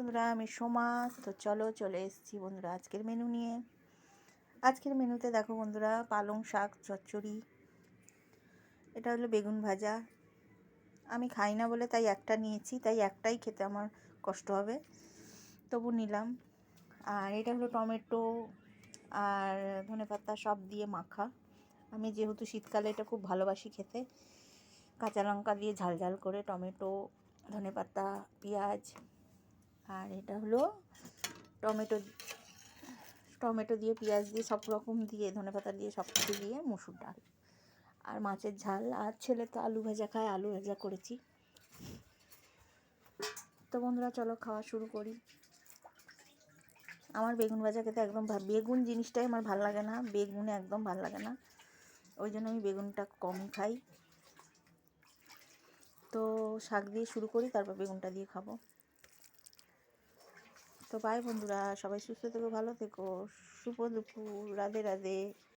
বন্ধুরা, আমি সোমা। তো চলে এসেছি বন্ধুরা আজকের মেনু নিয়ে। আজকের মেনুতে দেখো বন্ধুরা, পালং শাক চচ্চড়ি, এটা হলো বেগুন ভাজা। আমি খাই না বলে তাই একটা নিয়েছি, তাই একটাই খেতে আমার কষ্ট হবে, তবু নিলাম। আর এটা হলো টমেটো আর ধনেপাতা সব দিয়ে মাখা। আমি যেহেতু শীতকালে এটা খুব ভালোবাসি খেতে, কাঁচা লঙ্কা দিয়ে ঝাল ঝাল করে, টমেটো, ধনেপাতা, পেঁয়াজ। আর এটা হলো টমেটো টমেটো দিয়ে, পেঁয়াজ দিয়ে, সব রকম দিয়ে, ধনেপাতা দিয়ে, সব কিছু দিয়ে মুসুর ডাল আর মাছের ঝাল। আর ছেলে তো আলু ভাজা খায়, আলু ভাজা করেছি। তো বন্ধুরা চলো খাওয়া শুরু করি। আমার বেগুন ভাজা খেতে একদম বেগুন জিনিসটাই আমার ভালো লাগে না, বেগুনে একদম ভালো লাগে না, ওই জন্য আমি বেগুনটা কমই খাই। তো শাক দিয়ে শুরু করি, তারপর বেগুনটা দিয়ে খাবো। তো বাই বন্ধুরা, সবাই সুস্থ থেকো, ভালো থেকো, শুভ দুপুর, রাধে রাধে।